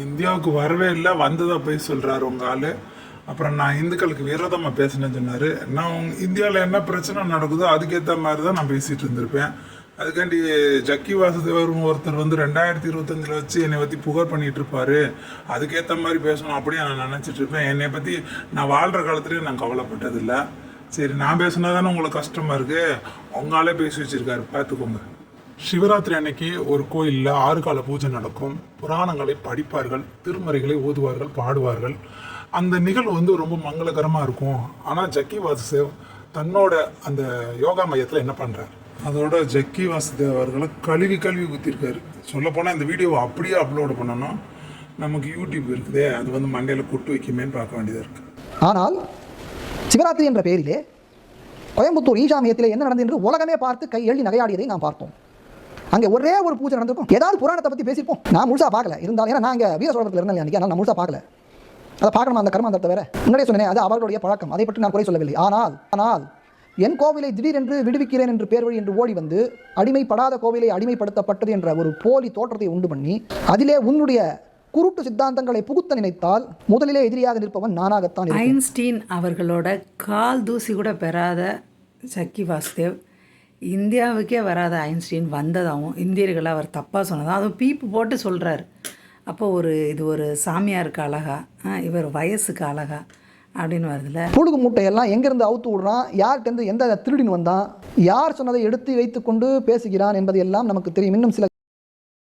இந்தியாவுக்கு வரவே இல்லை, வந்ததா போய் சொல்கிறாரு உங்கள் ஆள். அப்புறம் நான் இந்துக்களுக்கு விரோதமாக பேசினேன்னு சொன்னார். நான் இந்தியாவில் என்ன பிரச்சனை நடக்குதோ அதுக்கேற்ற மாதிரி தான் நான் பேசிகிட்டு இருந்திருப்பேன். அதுக்காண்டி ஜக்கி வாசுதேவர் ஒருத்தர் 2025 வச்சு என்னை பற்றி புகார் பண்ணிகிட்டு இருப்பார், அதுக்கேற்ற மாதிரி பேசணும் அப்படியே நான் நினச்சிட்டு இருப்பேன். என்னை பற்றி நான் வாழ்கிற காலத்துலேயே நான் கவலைப்பட்டதில்லை. சரி, நான் பேசினா தானே உங்களுக்கு கஷ்டமாக இருக்குது, உங்களாலே பேசி வச்சுருக்காரு, பார்த்துக்கோங்க. சிவராத்திரி அன்னைக்கு ஒரு கோயிலில் 6 கால பூஜை நடக்கும். புராணங்களை படிப்பார்கள், திருமறைகளை ஓதுவார்கள், பாடுவார்கள். அந்த நிகழ்வு ரொம்ப மங்களகரமாக இருக்கும். ஆனால் ஜக்கி வாசுதேவ் தன்னோட அந்த யோகா மையத்தில் என்ன பண்ணுறாரு, அதோட ஜக்கி வாசுதேவ் அவர்களை கழுவி ஊற்றிருக்காரு. சொல்லப்போனால் இந்த வீடியோவை அப்படியே அப்லோடு பண்ணணும். நமக்கு யூடியூப் இருக்குதே, அது மண்டையில் கொட்டு வைக்குமேன்னு பார்க்க வேண்டியதாக இருக்குது. ஆனால் சிவராத்திரி என்ற பெயரிலே கோயம்புத்தூர் ஈஷா மையத்தில் என்ன நடந்தது என்று உலகமே பார்த்து கை எழுதி நகையாடியதை நாம் பார்த்தோம். அங்கே ஒரே ஒரு பூஜை நடந்திருக்கும். ஏதாவது புராணத்தை பற்றி பேசிப்போம். நான் முழுசாக பார்க்கல, இருந்தாலும் ஏன்னா நான் இங்கே வீர சோழத்தில் இருந்தேன் அன்றைக்கி, ஆனால் நான் முழுசாக பார்க்கல. அதை பார்க்கணும், அந்த கர்மாந்தரத்தை வேற முன்னாடியே சொன்னேன், அது அவர்களுடைய பழக்கம், அதை பற்றி நான் குறை சொல்லவில்லை. ஆனால் என் கோவிலை திடீரென்று விடுவிக்கிறேன் என்று பேர் வழி என்று ஓடி வந்து அடிமைப்படாத கோவிலை அடிமைப்படுத்தப்பட்டது என்ற ஒரு போலி தோற்றத்தை உண்டு பண்ணி அதிலே உன்னுடைய குருட்டு சித்தாந்தங்களை புகுத்த நினைத்தால் முதலிலே எதிரியாக நிற்பவன் நானாகத்தான். ஐன்ஸ்டீன் அவர்களோட கால் தூசி கூட பெறாத ஜக்கி வாசுதேவ் இந்தியாவுக்கே வராத ஐன்ஸ்டீன் வந்ததாகவும் இந்தியர்களை அவர் தப்பாக சொன்னதாகவும் அதுவும் பீப்பு போட்டு சொல்கிறார். அப்போது இது ஒரு சாமியாருக்கு அழகா, இவர் வயசுக்கு அழகா அப்படின்னு வருதுல்ல. புழுகு மூட்டையெல்லாம் எங்கேருந்து அவுத்து விடுறான், யார்கிட்டருந்து எந்த திருடின்னு வந்தான், யார் சொன்னதை எடுத்து வைத்துக்கொண்டு பேசுகிறான் என்பது எல்லாம் நமக்கு தெரியும். இன்னும் சில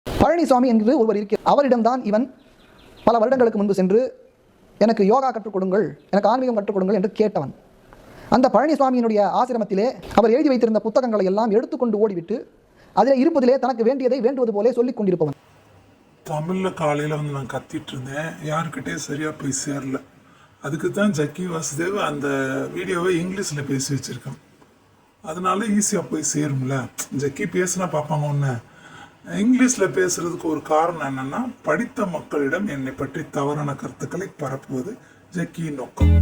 பழனிசாமி என்று ஒருவர் இருக்கிறார். அவரிடம்தான் இவன் பல வருடங்களுக்கு முன்பு சென்று எனக்கு யோகா கற்றுக் கொடுங்கள், எனக்கு ஆன்மீகம் கற்றுக் கொடுங்கள் என்று கேட்டவன். அந்த பழனிசாமியினுடைய ஆசிரமத்திலே அவர் எழுதி வைத்திருந்த புத்தகங்களை எல்லாம் எடுத்துக்கொண்டு ஓடிவிட்டு அதில் இருப்பதிலே தனக்கு வேண்டியதை வேண்டுவது போலே சொல்லிக் கொண்டிருப்பவன். தமிழில் காலையில் நான் கத்திட்டு இருந்தேன், யாருக்கிட்டே சரியாக போய் சேரல. அதுக்கு தான் ஜக்கி வாசுதேவ் அந்த வீடியோவை இங்கிலீஷில் பேசி வச்சுருக்கான். அதனால ஈஸியாக போய் சேரும்ல. ஜக்கி பேசுனா பார்ப்பாங்க ஒன்று. இங்கிலீஷில் பேசுகிறதுக்கு ஒரு காரணம் என்னென்னா, படித்த மக்களிடம் என்னை பற்றி தவறான கருத்துக்களை பரப்புவது ஜக்கியின் நோக்கம்.